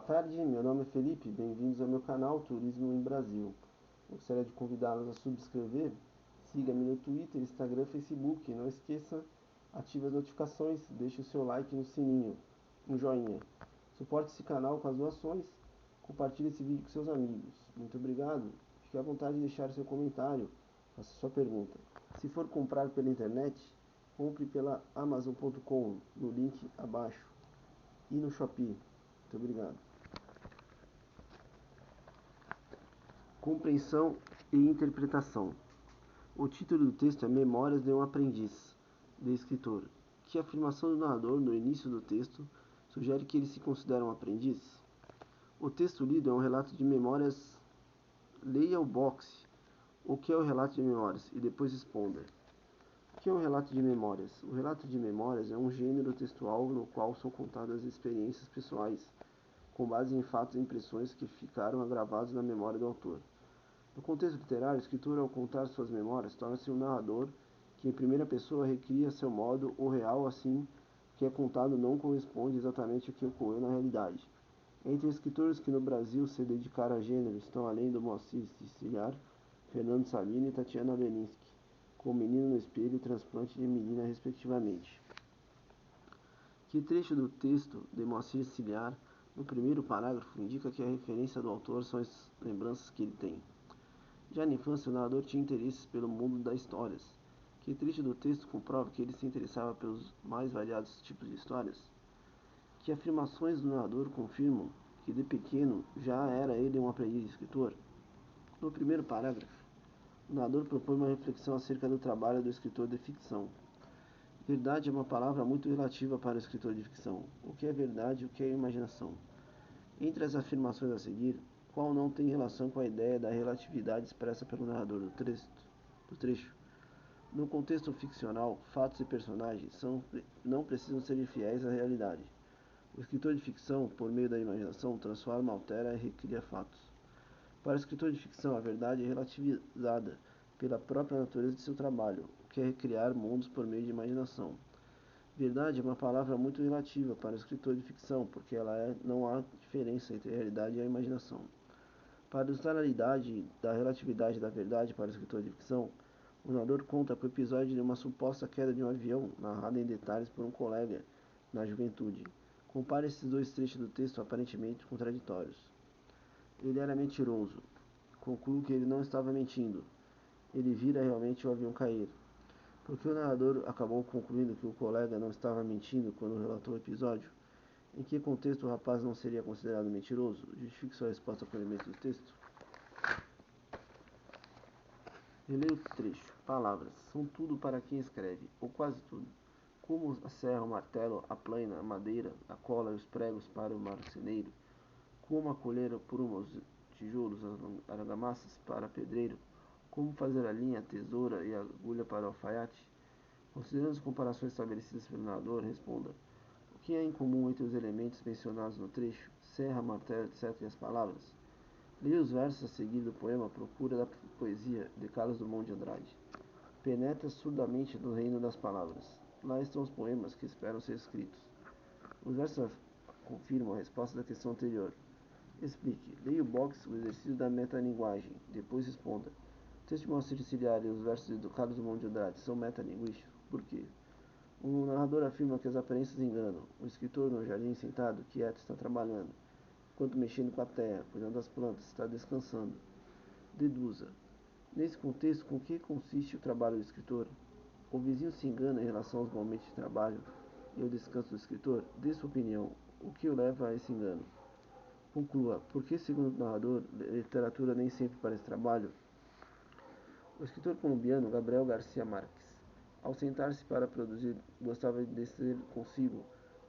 tarde, meu nome é Felipe, bem-vindos ao meu canal Turismo em Brasil. Gostaria de convidá-los a subscrever, siga-me no Twitter, Instagram, Facebook, não esqueça, ative as notificações, deixe o seu like no sininho, um joinha. Suporte esse canal com as doações, compartilhe esse vídeo com seus amigos. Muito obrigado, fique à vontade de deixar seu comentário, faça sua pergunta. Se for comprar pela internet, compre pela Amazon.com, no link abaixo, e no Shopee. Muito obrigado. Compreensão e interpretação. O título do texto é Memórias de um Aprendiz, de escritor. Que afirmação do narrador no início do texto sugere que ele se considera um aprendiz? O texto lido é um relato de memórias. Leia o box. O que é o relato de memórias? E depois responda. O que é um relato de memórias? O relato de memórias é um gênero textual no qual são contadas experiências pessoais, com base em fatos e impressões que ficaram gravados na memória do autor. No contexto literário, o escritor, ao contar suas memórias, torna-se um narrador que, em primeira pessoa, recria seu modo o real, assim que é contado não corresponde exatamente ao que ocorreu na realidade. Entre os escritores que no Brasil se dedicaram a gênero estão, além do Moacir Ciliar, Fernando Sabino e Tatiana Belinsky, com Menino no Espelho e Transplante de Menina, respectivamente. Que trecho do texto de Moacir Ciliar, no primeiro parágrafo, indica que a referência do autor são as lembranças que ele tem. Já na infância, o narrador tinha interesses pelo mundo das histórias. Que trecho do texto comprova que ele se interessava pelos mais variados tipos de histórias? Que afirmações do narrador confirmam que, de pequeno, já era ele um aprendiz de escritor? No primeiro parágrafo, o narrador propõe uma reflexão acerca do trabalho do escritor de ficção. Verdade é uma palavra muito relativa para o escritor de ficção. O que é verdade e o que é imaginação? Entre as afirmações a seguir, qual não tem relação com a ideia da relatividade expressa pelo narrador do trecho? No contexto ficcional, fatos e personagens não precisam ser fiéis à realidade. O escritor de ficção, por meio da imaginação, transforma, altera e recria fatos. Para o escritor de ficção, a verdade é relativizada pela própria natureza de seu trabalho, o que é recriar mundos por meio de imaginação. Verdade é uma palavra muito relativa para o escritor de ficção, porque não há diferença entre a realidade e a imaginação. Para ilustrar a idade da relatividade da verdade para o escritor de ficção, o narrador conta com o episódio de uma suposta queda de um avião, narrada em detalhes por um colega na juventude. Compare esses dois trechos do texto aparentemente contraditórios. Ele era mentiroso. Concluo que ele não estava mentindo. Ele vira realmente o avião cair. Porque o narrador acabou concluindo que o colega não estava mentindo quando relatou o episódio? Em que contexto o rapaz não seria considerado mentiroso? Justifique sua resposta com elementos do texto. Releia o trecho. Palavras. São tudo para quem escreve, ou quase tudo. Como a serra, o martelo, a plana, a madeira, a cola e os pregos para o marceneiro. Como a colher, pluma, os tijolos, as argamassas para pedreiro. Como fazer a linha, a tesoura e a agulha para o alfaiate. Considerando as comparações estabelecidas pelo narrador, responda. O que há em comum entre os elementos mencionados no trecho, serra, martelo, etc. e as palavras? Leia os versos a seguir do poema Procura da Poesia, de Carlos Drummond de Andrade. Penetra surdamente no reino das palavras. Lá estão os poemas que esperam ser escritos. Os versos confirmam a resposta da questão anterior. Explique. Leia o box, o exercício da metalinguagem. Depois responda. O texto de Moacir Ciliar e os versos do Carlos Drummond de Andrade são metalinguísticos? Por quê? O narrador afirma que as aparências enganam. O escritor, no jardim sentado, quieto, está trabalhando, enquanto mexendo com a terra, cuidando das plantas, está descansando. Deduza. Nesse contexto, com que consiste o trabalho do escritor? O vizinho se engana em relação aos momentos de trabalho e ao descanso do escritor? Dê sua opinião. O que o leva a esse engano? Conclua. Por que, segundo o narrador, a literatura nem sempre parece trabalho? O escritor colombiano Gabriel García Márquez, ao sentar-se para produzir, gostava de ter consigo,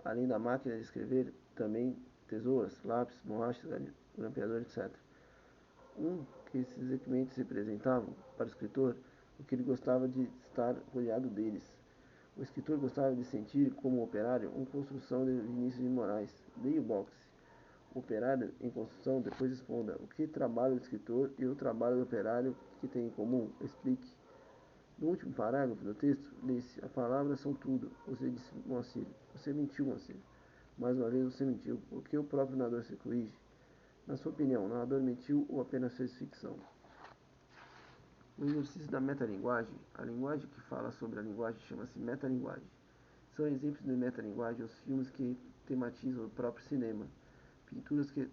além da máquina de escrever, também tesouras, lápis, borrachas, grampeador, etc. Que esses equipamentos representavam, para o escritor, o que ele gostava de estar rodeado deles. O escritor gostava de sentir, como operário, uma construção de Vinícius de Moraes. Leia o boxe. O operário em construção, depois responda. O que trabalho do escritor e o trabalho do operário que tem em comum? Explique. No último parágrafo do texto, lê-se: as palavras são tudo. Você disse, Moacir. Você mentiu, Moacir. Mais uma vez você mentiu. Por que o próprio narrador se corrige? Na sua opinião, o narrador mentiu ou apenas fez ficção? O exercício da metalinguagem, a linguagem que fala sobre a linguagem chama-se metalinguagem. São exemplos de metalinguagem os filmes que tematizam o próprio cinema, pinturas que